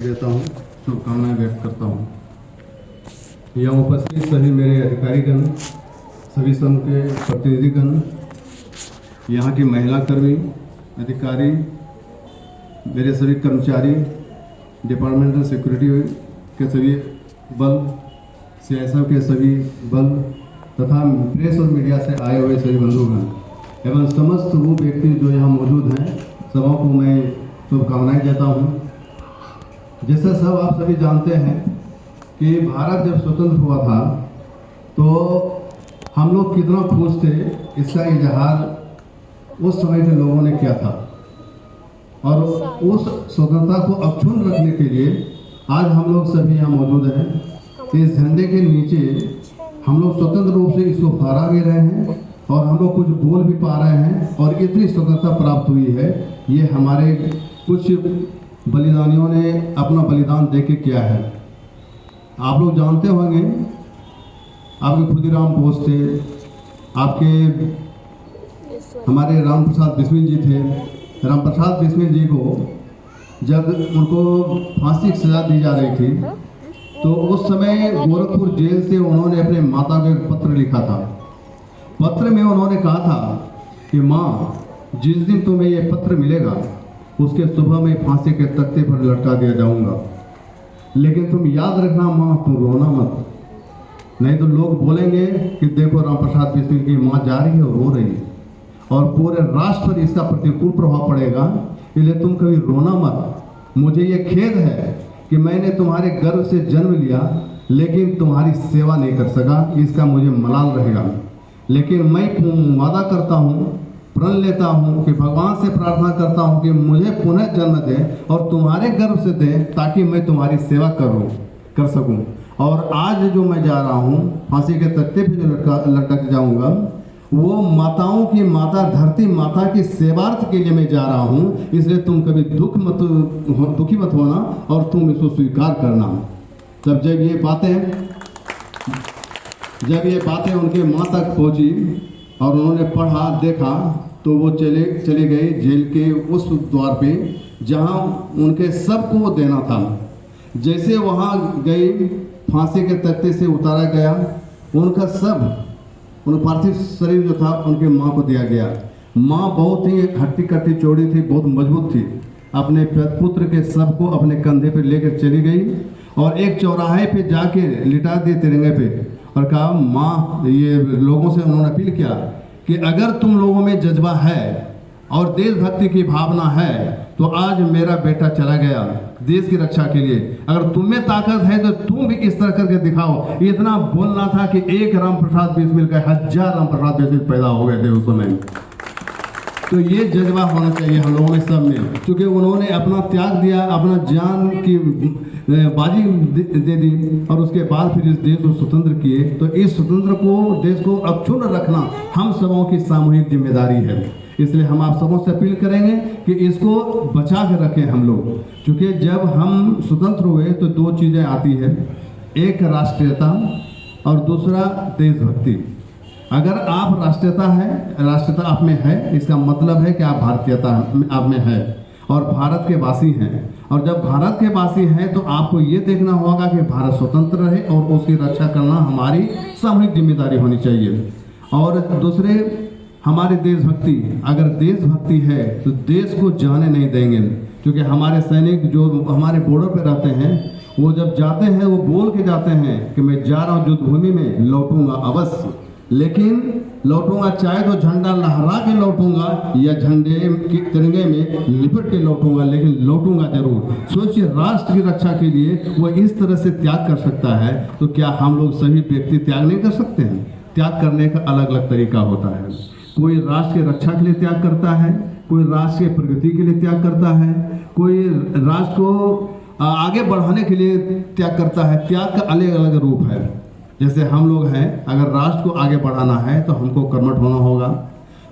देता हूँ, शुभकामनाएं व्यक्त करता हूँ। यहाँ उपस्थित सभी मेरे अधिकारीगण, सभी संघ के प्रतिनिधिगण, यहाँ की महिला कर्मी, अधिकारी, मेरे सभी कर्मचारी, डिपार्टमेंटल सिक्योरिटी के सभी बल, सीआईएसएफ के सभी बल तथा प्रेस और मीडिया से आए हुए सभी बंधुगण एवं समस्त वो व्यक्ति जो यहाँ मौजूद हैं, सबों को मैं शुभकामनाएं देता हूँ। जैसा सब आप सभी जानते हैं कि भारत जब स्वतंत्र हुआ था तो हम लोग कितना खुश थे, इसका इजहार उस समय के लोगों ने किया था और उस स्वतंत्रता को अक्षुण्ण रखने के लिए आज हम लोग सभी यहाँ मौजूद हैं। इस झंडे के नीचे हम लोग स्वतंत्र रूप से इसको फहरा भी रहे हैं और हम लोग कुछ बोल भी पा रहे हैं और इतनी स्वतंत्रता प्राप्त हुई है, ये हमारे कुछ बलिदानियों ने अपना बलिदान दे के किया है। आप लोग जानते होंगे, आपके खुदीराम बोस थे, आपके हमारे राम प्रसाद बिस्मिल जी थे। राम प्रसाद बिस्मिल जी को जब उनको फांसी की सजा दी जा रही थी तो उस समय गोरखपुर जेल से उन्होंने अपने माता को एक पत्र लिखा था। पत्र में उन्होंने कहा था कि माँ, जिस दिन तुम्हें ये पत्र मिलेगा उसके सुबह में फांसी के तख्ते पर लटका दिया जाऊंगा, लेकिन तुम याद रखना माँ, तुम रोना मत, नहीं तो लोग बोलेंगे कि देखो राम प्रसाद बिस्मिल की माँ जा रही है और रो रही है और पूरे राष्ट्र पर इसका प्रतिकूल प्रभाव पड़ेगा, इसलिए तुम कभी रोना मत। मुझे ये खेद है कि मैंने तुम्हारे गर्भ से जन्म लिया लेकिन तुम्हारी सेवा नहीं कर सका, इसका मुझे मलाल रहेगा। लेकिन मैं वादा करता हूँ, प्रण लेता हूँ कि भगवान से प्रार्थना करता हूँ कि मुझे पुनः जन्म दें और तुम्हारे गर्भ से दें ताकि मैं तुम्हारी सेवा कर सकूँ। और आज जो मैं जा रहा हूँ फांसी के तख्ते पे जो लटक जाऊँगा, वो माताओं की माता, धरती माता की सेवार्थ के लिए मैं जा रहा हूँ। इसलिए तुम कभी दुखी मत होना और तुम इसको स्वीकार करना। तब जब ये बातें उनके माँ तक पहुँची और उन्होंने पढ़ा, देखा, तो वो चले गए जेल के उस द्वार पे जहाँ उनके सबको देना था। जैसे वहाँ गई, फांसी के तख्ते से उतारा गया, उनका सब, उन पार्थिव शरीर जो था उनके माँ को दिया गया। माँ बहुत ही हट्टी कट्टी चौड़ी थी, बहुत मजबूत थी। अपने पुत्र के शव को अपने कंधे पे लेकर चली गई और एक चौराहे पे जाके लिटा दिए तिरंगे पे और कहा, माँ, ये लोगों से उन्होंने अपील किया कि अगर तुम लोगों में जज्बा है और देशभक्ति की भावना है तो आज मेरा बेटा चला गया देश की रक्षा के लिए, अगर तुम में ताकत है तो तुम भी इस तरह करके दिखाओ। इतना बोलना था कि एक राम प्रसाद बिस्मिल का 1000 राम प्रसाद बिस्मिल पैदा हो गए थे उस समय। तो ये जज्बा होना चाहिए हम लोगों में सब में, क्योंकि उन्होंने अपना त्याग दिया, अपना जान की बाजी दे दी और उसके बाद फिर इस देश को स्वतंत्र किए। तो इस स्वतंत्र को, देश को अक्षुण्ण रखना हम सबों की सामूहिक जिम्मेदारी है। इसलिए हम आप सबों से अपील करेंगे कि इसको बचा के रखें हम लोग, क्योंकि जब हम स्वतंत्र हुए तो दो चीज़ें आती है, एक राष्ट्रीयता और दूसरा देशभक्ति। अगर आप राष्ट्रीयता आप में है, इसका मतलब है कि आप भारतीयता आप में है और भारत के वासी हैं। और जब भारत के वासी हैं तो आपको ये देखना होगा कि भारत स्वतंत्र रहे और उसकी रक्षा करना हमारी सामूहिक जिम्मेदारी होनी चाहिए। और दूसरे, हमारी देशभक्ति, अगर देशभक्ति है तो देश को जाने नहीं देंगे, क्योंकि हमारे सैनिक जो हमारे बॉर्डर पे रहते हैं वो जब जाते हैं वो बोल के जाते हैं कि मैं जा रहा हूँ युद्ध भूमि में, लौटूंगा अवश्य, लेकिन लौटूंगा चाहे तो झंडा लहरा के लौटूंगा या झंडे के तिरंगे में लिपट के लौटूंगा, लेकिन लौटूंगा जरूर। सोचिए, राष्ट्र की रक्षा के लिए वो इस तरह से त्याग कर सकता है, तो क्या हम लोग सभी व्यक्ति त्याग नहीं कर सकते हैं? त्याग करने का अलग अलग तरीका होता है। कोई राष्ट्र की रक्षा के लिए त्याग करता है, कोई राष्ट्र की प्रगति के लिए त्याग करता है, कोई राष्ट्र को आगे बढ़ाने के लिए त्याग करता है। त्याग का अलग अलग रूप है। जैसे हम लोग हैं, अगर राष्ट्र को आगे बढ़ाना है तो हमको कर्मठ होना होगा,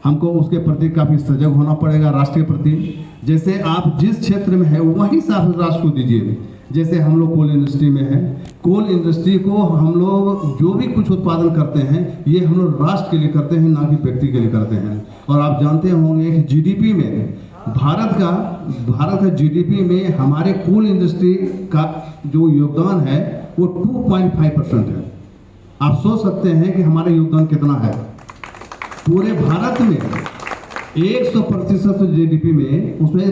हमको उसके प्रति काफ़ी सजग होना पड़ेगा, राष्ट्र के प्रति। जैसे आप जिस क्षेत्र में हैं वहीं से आप राष्ट्र को दीजिए। जैसे हम लोग कोल इंडस्ट्री में हैं, कोल इंडस्ट्री को हम लोग जो भी कुछ उत्पादन करते हैं ये हम लोग राष्ट्र के लिए करते हैं, ना कि व्यक्ति के लिए करते हैं। और आप जानते होंगे कि जीडीपी में भारत का जीडीपी में हमारे कुल इंडस्ट्री का जो योगदान है वो 2.5% है। आप सोच सकते हैं कि हमारा योगदान कितना है। पूरे भारत में 100% जीडीपी में उसमें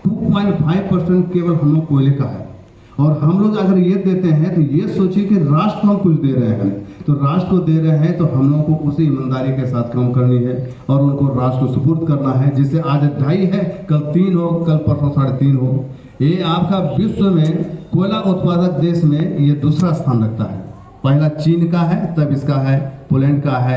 2.5% केवल हम लोग कोयले का है। और हम लोग अगर ये देते हैं तो ये सोचिए कि राष्ट्र को हम कुछ दे रहे हैं, तो राष्ट्र को दे रहे हैं तो हम लोगों को उसी ईमानदारी के साथ काम करनी है और उनको राष्ट्र को सुपुर्द करना है। जिससे आज 2.5 है, कल 3 हो, कल परसों 3.5 हो। ये आपका विश्व में कोयला उत्पादक देश में ये दूसरा स्थान रखता है। पहला चीन का है, तब इसका है, पोलैंड का है,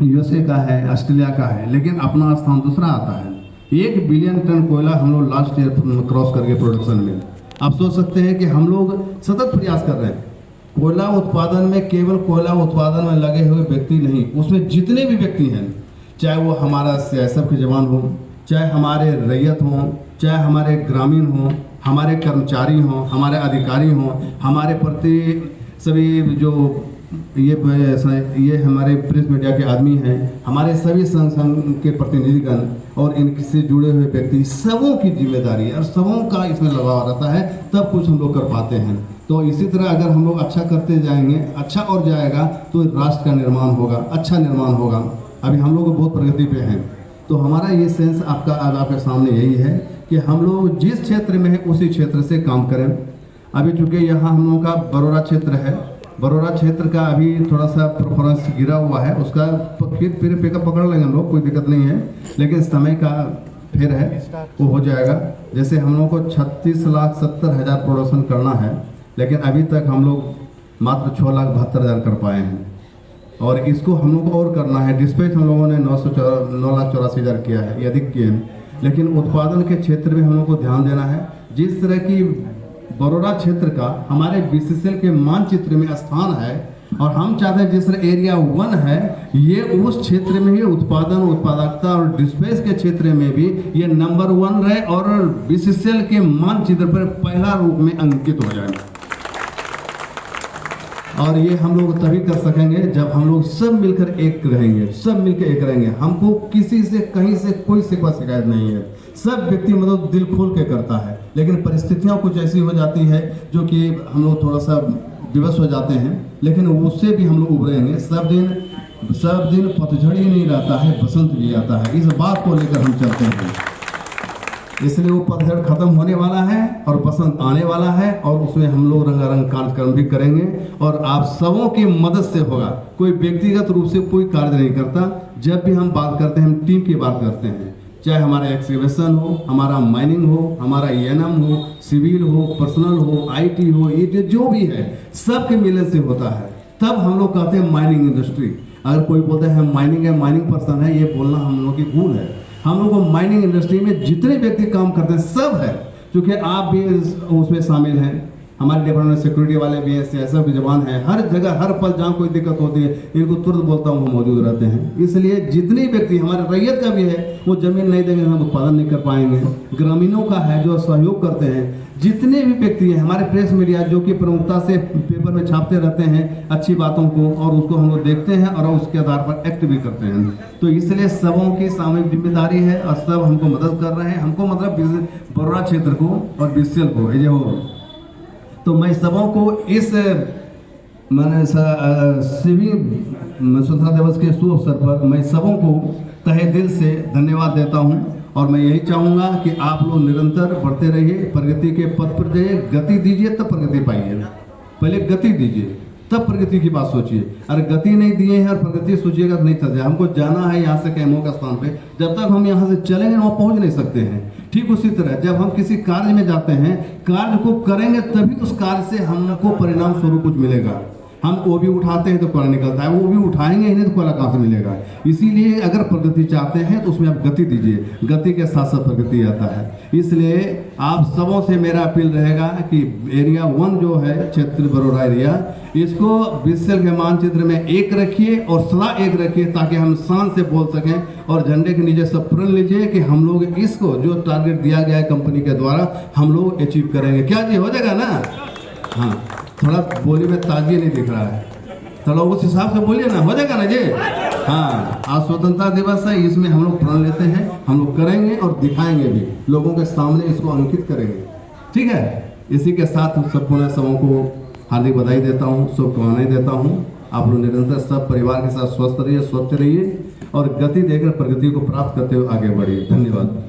यूएसए का है, ऑस्ट्रेलिया का है, लेकिन अपना स्थान दूसरा आता है। 1 बिलियन टन कोयला हम लोग लास्ट ईयर क्रॉस करके प्रोडक्शन में। आप सोच सकते हैं कि हम लोग सतत प्रयास कर रहे हैं। कोयला उत्पादन में केवल कोयला उत्पादन में लगे हुए व्यक्ति नहीं, उसमें जितने भी व्यक्ति हैं, चाहे वो हमारा सीआईएसएफ के जवान हो, चाहे हमारे रैयत हों, चाहे हमारे ग्रामीण हों, हमारे कर्मचारी हों, हमारे अधिकारी हों, हमारे प्रति सभी जो ये हमारे प्रेस मीडिया के आदमी हैं, हमारे सभी संगठन के प्रतिनिधिगण और इनसे जुड़े हुए व्यक्ति, सबों की जिम्मेदारी है और सबों का इसमें लगाव रहता है, तब कुछ हम लोग कर पाते हैं। तो इसी तरह अगर हम लोग अच्छा करते जाएंगे, अच्छा और जाएगा तो राष्ट्र का निर्माण होगा, अच्छा निर्माण होगा। अभी हम लोग बहुत प्रगति पे हैं, तो हमारा ये सेंस आपके सामने यही है कि हम लोग जिस क्षेत्र में है उसी क्षेत्र से काम करें। अभी चूँकि यहाँ हम लोगों का बरोरा क्षेत्र है, बरोरा क्षेत्र का अभी थोड़ा सा परफॉर्मेंस गिरा हुआ है, उसका फिर पिकअप पकड़ लेंगे हम लोग, कोई दिक्कत नहीं है, लेकिन समय का फिर है वो हो जाएगा। जैसे हम लोगों को 36,70,000 प्रोडक्शन करना है, लेकिन अभी तक हम लोग मात्र 6,72,000 कर पाए हैं और इसको हम लोग को और करना है। डिस्पैच हम लोगों ने 9,84,000 किया है, ये अधिक किए हैं, लेकिन उत्पादन के क्षेत्र में हम लोग को ध्यान देना है। जिस तरह की बरोरा क्षेत्र का हमारे बीसीसीएल के मानचित्र में स्थान है और हम चाहते हैं जिस तरह एरिया 1 है, ये उस क्षेत्र में ही उत्पादन, उत्पादकता और डिस्पैच के क्षेत्र में भी ये नंबर 1 रहे और बीसीसीएल के मानचित्र पर पहला रूप में अंकित हो जाए। और ये हम लोग तभी कर सकेंगे जब हम लोग सब मिलकर एक रहेंगे, सब मिलकर एक रहेंगे। हमको किसी से कहीं से कोई शिकवा शिकायत नहीं है, सब व्यक्ति मतलब दिल खोल के करता है, लेकिन परिस्थितियां कुछ ऐसी हो जाती है जो कि हम लोग थोड़ा सा विवश हो जाते हैं, लेकिन उससे भी हम लोग उभरेंगे। सब दिन पतझड़ ही नहीं रहता है, बसंत भी आता है। इस बात को लेकर हम चलते हैं, इसलिए वो पतझड़ खत्म होने वाला है और बसंत आने वाला है और उसमें हम लोग रंगारंग कार्यक्रम भी करेंगे और आप सबों की मदद से होगा। कोई व्यक्तिगत रूप से कोई कार्य नहीं करता। जब भी हम बात करते हैं, हम टीम की बात करते हैं, चाहे हमारा एक्सकेवेशन हो, हमारा माइनिंग हो, हमारा ENM हो, सिविल हो, पर्सनल हो, IT हो, ये जो भी है सबके मिलन से होता है। तब हम लोग कहते हैं माइनिंग इंडस्ट्री। अगर कोई बोलते हैं माइनिंग है, माइनिंग पर्सन है, ये बोलना हम लोग की भूल है। हम लोग को माइनिंग इंडस्ट्री में जितने व्यक्ति काम करते हैं सब है, क्योंकि आप भी उसमें शामिल हैं, हमारे डिपार्टमेंट सिक्योरिटी वाले भी हैं, सीआईएसएफ के जवान हैं, हर जगह हर पल जहाँ कोई दिक्कत होती है इनको तुरंत बोलता हूँ वो मौजूद रहते हैं। इसलिए जितने व्यक्ति हमारे रैयत का भी है, वो जमीन नहीं देंगे हम उत्पादन नहीं कर पाएंगे। ग्रामीणों का है जो सहयोग करते हैं, जितने भी व्यक्ति हैं, हमारे प्रेस मीडिया जो कि प्रमुखता से पेपर में छापते रहते हैं अच्छी बातों को, और उसको हम लोग देखते हैं और उसके आधार पर एक्ट भी करते हैं। तो इसलिए सबों की सामूहिक जिम्मेदारी है और सब हमको मदद कर रहे हैं, हमको मतलब बरोरा क्षेत्र को और बीसीसीएल को ये हो। तो मैं सबों को इस मैंने सिविल स्वतंत्रता दिवस के शुभ अवसर पर मैं सबों को तहे दिल से धन्यवाद देता हूं और मैं यही चाहूँगा कि आप लोग निरंतर बढ़ते रहिए, प्रगति के पथ पर जाइए, गति दीजिए तब प्रगति पाइए। पहले गति दीजिए तब प्रगति की बात सोचिए। अगर गति नहीं दिए हैं और प्रगति सोचिएगा तो नहीं चल जाए। हमको जाना है यहाँ से कैमो का स्थान पे, जब तक हम यहाँ से चलेंगे वहाँ पहुँच नहीं सकते हैं। ठीक उसी तरह जब हम किसी कार्य में जाते हैं, कार्य को करेंगे तभी उस कार्य से हमको परिणाम स्वरूप कुछ मिलेगा। हम वो भी उठाते हैं तो कोयला निकलता है, वो भी उठाएंगे ही नहीं तो कोयला कहाँ से मिलेगा। इसीलिए अगर प्रगति चाहते हैं तो उसमें आप गति दीजिए, गति के साथ साथ प्रगति आता है। इसलिए आप सबों से मेरा अपील रहेगा कि एरिया 1 जो है क्षेत्र बरोरा एरिया, इसको बीसीसीएल के मानचित्र में एक रखिए और सदा एक रखिए, ताकि हम शान से बोल सकें और झंडे के नीचे सब प्रण लीजिए कि हम लोग इसको जो टारगेट दिया गया है कंपनी के द्वारा हम लोग अचीव करेंगे। क्या जी हो जाएगा ना? हाँ, थोड़ा बोली में ताजगी नहीं दिख रहा है, थोड़ा उस हिसाब से बोलिए ना, हो जाएगा ना जी। हाँ, आज स्वतंत्रता दिवस है, इसमें हम लोग प्रण लेते हैं, हम लोग करेंगे और दिखाएंगे भी, लोगों के सामने इसको अंकित करेंगे। ठीक है, इसी के साथ सब पुनः सबों को हार्दिक बधाई देता हूँ, शुभकामनाएं देता हूँ। आप लोग निरंतर सब परिवार के साथ स्वस्थ रहिए, स्वच्छ रहिए और गति देकर प्रगति को प्राप्त करते हुए आगे बढ़िए। धन्यवाद।